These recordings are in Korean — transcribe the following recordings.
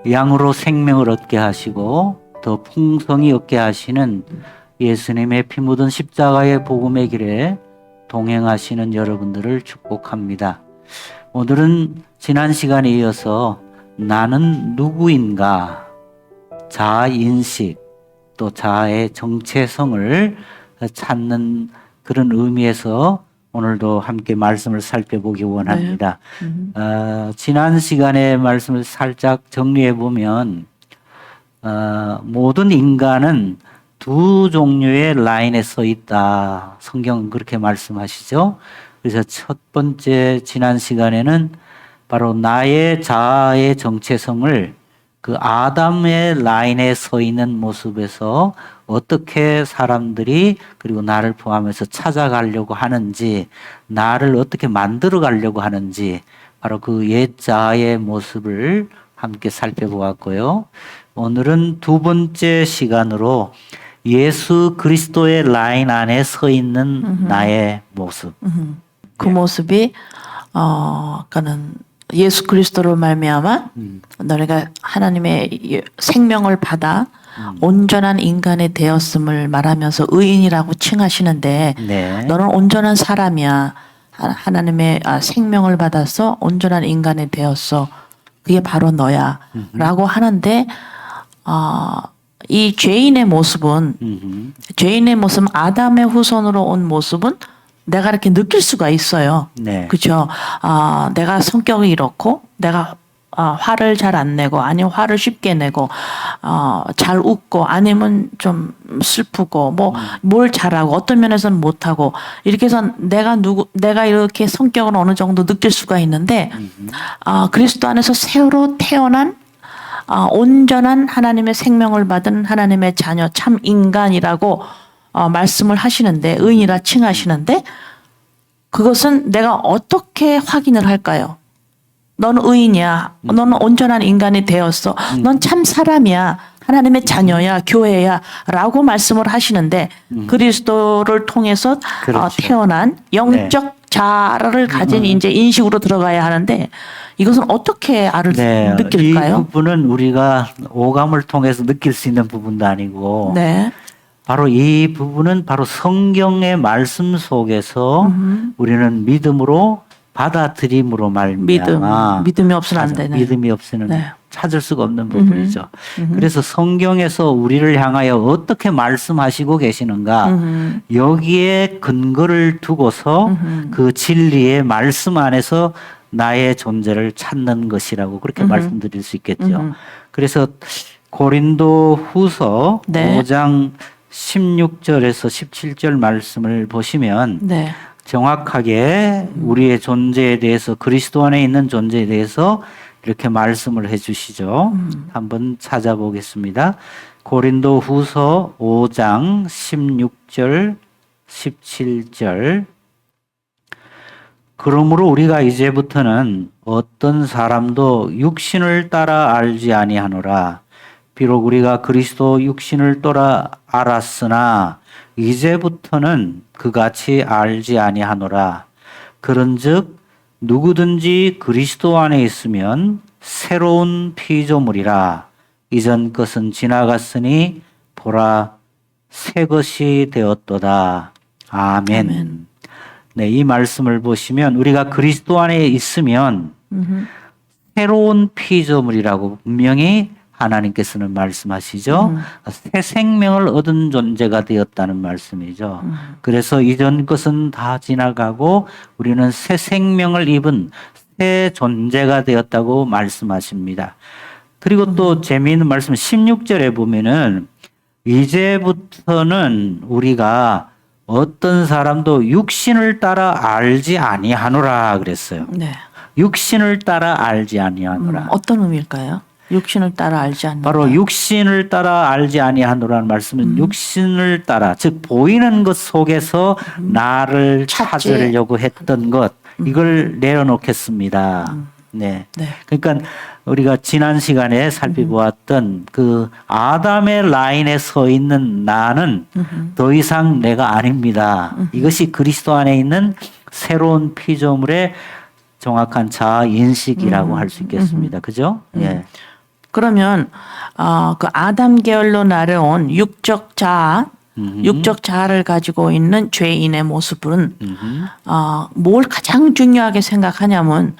양으로 생명을 얻게 하시고 더 풍성히 얻게 하시는 예수님의 피 묻은 십자가의 복음의 길에 동행하시는 여러분들을 축복합니다. 오늘은 지난 시간에 이어서 나는 누구인가, 자아인식, 또 자아의 정체성을 찾는 그런 의미에서 오늘도 함께 말씀을 살펴보기 원합니다. 지난 시간의 말씀을 살짝 정리해 보면 모든 인간은 두 종류의 라인에 서 있다. 성경은 그렇게 말씀하시죠. 그래서 첫 번째 지난 시간에는 바로 나의 자아의 정체성을 그 아담의 라인에 서 있는 모습에서 어떻게 사람들이 그리고 나를 포함해서 찾아가려고 하는지, 나를 어떻게 만들어 가려고 하는지, 바로 그 옛 자아의 모습을 함께 살펴보았고요. 오늘은 두 번째 시간으로 예수 그리스도의 라인 안에 서 있는 나의 모습. 그 모습이 그는 예수 그리스도로 말미암아 너희가 하나님의 생명을 받아 온전한 인간이 되었음을 말하면서 의인이라고 칭하시는데, 네. 너는 온전한 사람이야. 하나님의 생명을 받아서 온전한 인간이 되었어. 그게 바로 너야. 라고 하는데 이 죄인의 모습은 죄인의 모습, 아담의 후손으로 온 모습은 내가 이렇게 느낄 수가 있어요. 네. 그렇죠. 내가 성격이 이렇고, 내가 화를 잘 안 내고, 아니면 화를 쉽게 내고, 잘 웃고, 아니면 좀 슬프고, 뭘 잘하고, 어떤 면에서는 못하고, 이렇게 해서 내가 이렇게 성격을 어느 정도 느낄 수가 있는데, 그리스도 안에서 새로 태어난 온전한 하나님의 생명을 받은 하나님의 자녀, 참 인간이라고 말씀을 하시는데, 의인이라 칭하시는데, 그것은 내가 어떻게 확인을 할까요? 너는 의인이야. 너는 온전한 인간이 되었어. 넌 참 사람이야. 하나님의 자녀야, 교회야. 라고 말씀을 하시는데, 그리스도를 통해서 그렇죠. 태어난 영적 자아를 가진 이제 인식으로 들어가야 하는데, 이것은 어떻게 느낄까요? 이 부분은 우리가 오감을 통해서 느낄 수 있는 부분도 아니고, 네. 바로 이 부분은 바로 성경의 말씀 속에서 우리는 믿음으로 받아들임으로 말미암아 믿음이 없으면 안 되네. 믿음이 없으면 네. 찾을 수가 없는 부분이죠. 그래서 성경에서 우리를 향하여 어떻게 말씀하시고 계시는가, 여기에 근거를 두고서 그 진리의 말씀 안에서 나의 존재를 찾는 것이라고 그렇게 말씀드릴 수 있겠죠. 그래서 고린도 후서 네. 5장 16절에서 17절 말씀을 보시면 네. 정확하게 우리의 존재에 대해서, 그리스도 안에 있는 존재에 대해서 이렇게 말씀을 해 주시죠. 한번 찾아보겠습니다. 고린도 후서 5장 16절, 17절. 그러므로 우리가 이제부터는 어떤 사람도 육신을 따라 알지 아니하노라. 비록 우리가 그리스도 육신을 따라 알았으나 이제부터는 그같이 알지 아니하노라. 그런즉 누구든지 그리스도 안에 있으면 새로운 피조물이라. 이전 것은 지나갔으니 보라 새 것이 되었도다. 아멘. 아멘. 네, 이 말씀을 보시면 우리가 그리스도 안에 있으면 새로운 피조물이라고 분명히 하나님께서는 말씀하시죠. 새 생명을 얻은 존재가 되었다는 말씀이죠. 그래서 이전 것은 다 지나가고 우리는 새 생명을 입은 새 존재가 되었다고 말씀하십니다. 그리고 또 재미있는 말씀 16절에 보면은 이제부터는 우리가 어떤 사람도 육신을 따라 알지 아니하노라 그랬어요. 네. 육신을 따라 알지 아니하노라. 어떤 의미일까요? 육신을 따라 알지 않는다. 바로 육신을 따라 알지 아니하노라는 말씀은 육신을 따라, 즉 보이는 것 속에서 나를 찾으려고 했던 것, 이걸 내려놓겠습니다. 네. 네. 그러니까 우리가 지난 시간에 살펴보았던 그 아담의 라인에 서 있는 나는 더 이상 내가 아닙니다. 이것이 그리스도 안에 있는 새로운 피조물의 정확한 자아 인식이라고 할 수 있겠습니다. 그죠? 예. 그러면 그 아담 계열로 나려온 육적 자아, 육적 자아를 가지고 있는 죄인의 모습은 뭘 가장 중요하게 생각하냐면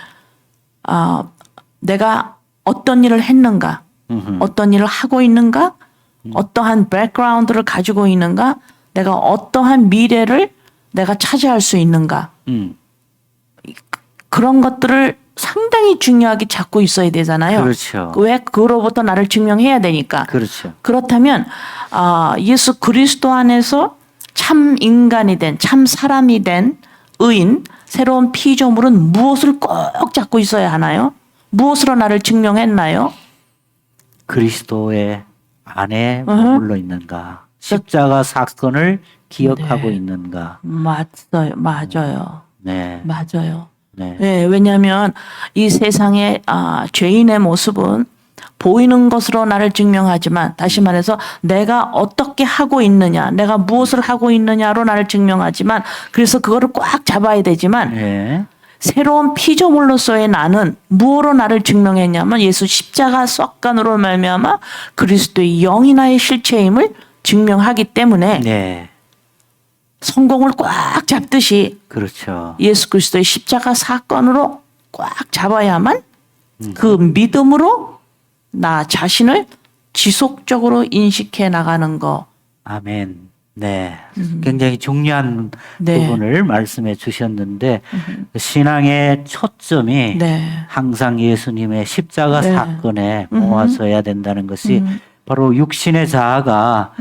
내가 어떤 일을 했는가, 어떤 일을 하고 있는가, 어떠한 백그라운드를 가지고 있는가, 내가 어떠한 미래를 내가 차지할 수 있는가, 그런 것들을 상당히 중요하게 잡고 있어야 되잖아요. 그렇죠. 왜? 그로부터 나를 증명해야 되니까. 그렇죠. 그렇다면 예수 그리스도 안에서 참 인간이 된, 참 사람이 된 의인, 새로운 피조물은 무엇을 꼭 잡고 있어야 하나요? 무엇으로 나를 증명했나요? 그리스도의 안에 머물러 있는가, 십자가 사건을 기억하고 있는가. 맞아요. 네. 맞아요. 네. 네, 왜냐하면 이 세상의 죄인의 모습은 보이는 것으로 나를 증명하지만, 다시 말해서 내가 어떻게 하고 있느냐, 내가 무엇을 하고 있느냐로 나를 증명하지만, 그래서 그거를 꽉 잡아야 되지만 네. 새로운 피조물로서의 나는 무엇으로 나를 증명했냐면 예수 십자가 사건으로 말미암아 그리스도의 영이 나의 실체임을 증명하기 때문에 네. 성공을 꽉 잡듯이 그렇죠. 예수 그리스도의 십자가 사건으로 꽉 잡아야만 그 믿음으로 나 자신을 지속적으로 인식해 나가는 거. 아멘. 네. 굉장히 중요한 네. 부분을 말씀해 주셨는데 신앙의 초점이 네. 항상 예수님의 십자가 네. 사건에 모아서야 된다는 것이 바로 육신의 자아가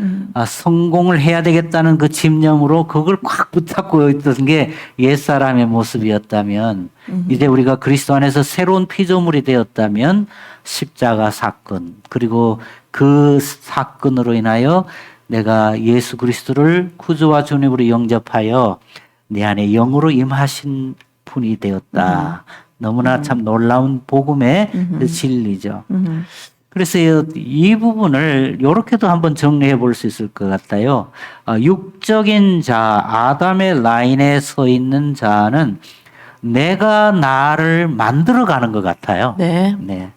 성공을 해야 되겠다는 그 집념으로 그걸 꽉 붙잡고 있던 게 옛사람의 모습이었다면 이제 우리가 그리스도 안에서 새로운 피조물이 되었다면 십자가 사건, 그리고 그 사건으로 인하여 내가 예수 그리스도를 구주와 주님으로 영접하여 내 안에 영으로 임하신 분이 되었다. 너무나 참 놀라운 복음의 그 진리죠. 그래서 이 부분을 이렇게도 한번 정리해 볼 수 있을 것 같아요. 육적인 자, 아담의 라인에 서 있는 자는 내가 나를 만들어가는 것 같아요. 네. 네.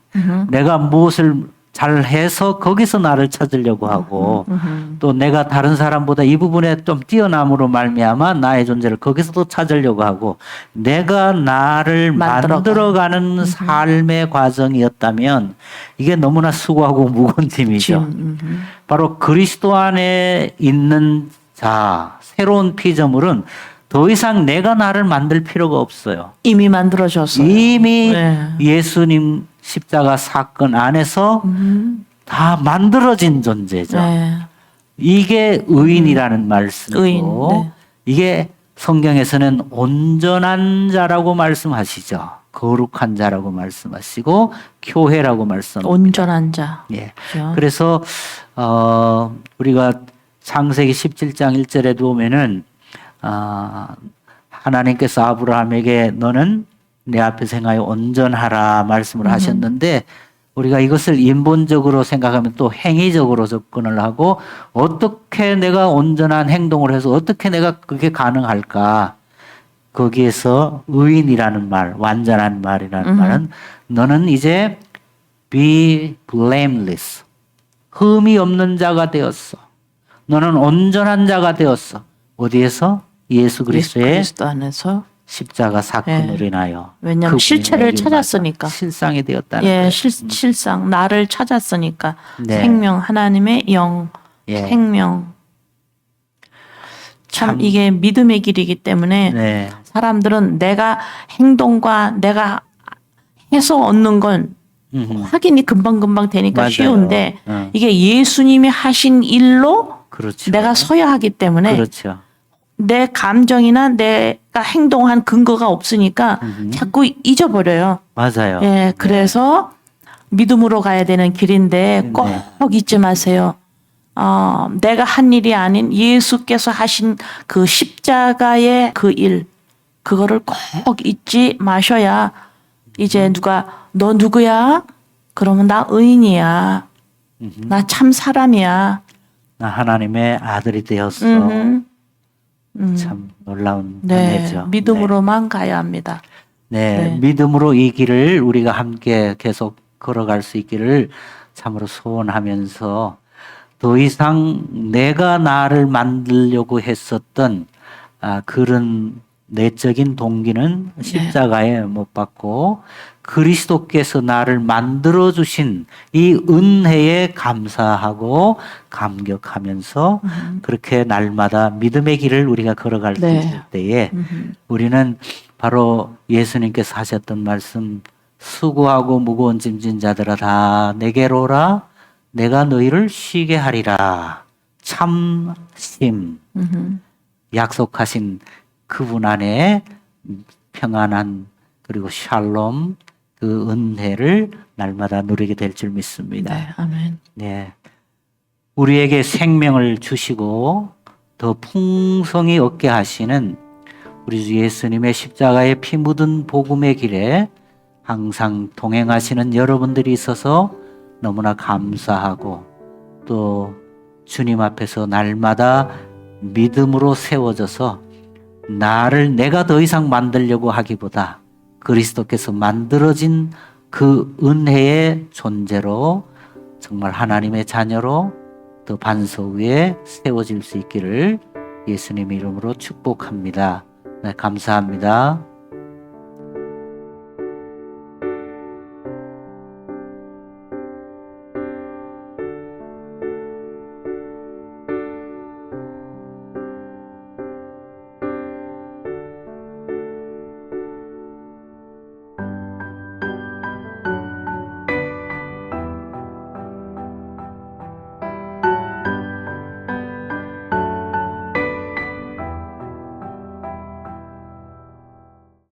내가 무엇을 잘해서 거기서 나를 찾으려고 하고 또 내가 다른 사람보다 이 부분에 좀 뛰어남으로 말미암아 나의 존재를 거기서도 찾으려고 하고 내가 나를 만들어가는 삶의 과정이었다면 이게 너무나 수고하고 무거운 짐이죠. 바로 그리스도 안에 있는 자, 새로운 피조물은 더 이상 내가 나를 만들 필요가 없어요. 이미 만들어졌어요. 이미 네. 예수님 십자가 사건 안에서 다 만들어진 존재죠. 네. 이게 의인이라는 말씀이고 의인, 네. 이게 성경에서는 온전한 자라고 말씀하시죠. 거룩한 자라고 말씀하시고 교회라고 말씀합니다. 온전한 자. 예. 그렇죠. 그래서 우리가 창세기 17장 1절에 보면은 하나님께서 아브라함에게 너는 내 앞에서 행하여 온전하라 말씀을 하셨는데 우리가 이것을 인본적으로 생각하면 또 행위적으로 접근을 하고 어떻게 내가 온전한 행동을 해서 어떻게 내가 그게 가능할까? 거기에서 의인이라는 말, 완전한 말이라는 말은 너는 이제 be blameless, 흠이 없는 자가 되었어. 너는 온전한 자가 되었어. 어디에서? 예수 그리스도의 그리스도 안에서. 십자가 사건으로 인하여 왜냐하면 그분의 실체를 일마다 찾았으니까. 실상이 되었다는 예, 거예요. 실상 나를 찾았으니까. 네. 생명, 하나님의 영, 예. 생명. 참 이게 믿음의 길이기 때문에 네. 사람들은 내가 행동과 내가 해서 얻는 건 확인이 금방금방 되니까 맞아요. 쉬운데 어. 이게 예수님이 하신 일로 그렇죠. 내가 서야 하기 때문에 그렇죠. 내 감정이나 내가 행동한 근거가 없으니까 자꾸 잊어버려요. 맞아요. 예, 그래서 믿음으로 가야 되는 길인데 꼭 잊지 마세요. 내가 한 일이 아닌 예수께서 하신 그 십자가의 그 일, 그거를 꼭 잊지 마셔야 이제 누가 너 누구야? 그러면 나 의인이야. 나 참 사람이야. 나 하나님의 아들이 되었어. 참 놀라운 네, 은혜죠. 믿음으로만 가야 합니다. 네. 네. 믿음으로 이 길을 우리가 함께 계속 걸어갈 수 있기를 참으로 소원하면서 더 이상 내가 나를 만들려고 했었던 그런 내적인 동기는 십자가에 못 박고 그리스도께서 나를 만들어 주신 이 은혜에 감사하고 감격하면서 그렇게 날마다 믿음의 길을 우리가 걸어갈 수 네. 있을 때에 우리는 바로 예수님께서 하셨던 말씀, 수고하고 무거운 짐진 자들아 다 내게로 오라, 내가 너희를 쉬게 하리라. 참심, 약속하신 그분 안에 평안한 그리고 샬롬, 그 은혜를 날마다 누리게 될 줄 믿습니다. 네, 아멘. 네. 우리에게 생명을 주시고 더 풍성히 얻게 하시는 우리 주 예수님의 십자가의 피 묻은 복음의 길에 항상 동행하시는 여러분들이 있어서 너무나 감사하고 또 주님 앞에서 날마다 믿음으로 세워져서 나를 내가 더 이상 만들려고 하기보다 그리스도께서 만들어진 그 은혜의 존재로 정말 하나님의 자녀로 또 반석 위에 세워질 수 있기를 예수님 이름으로 축복합니다. 네, 감사합니다.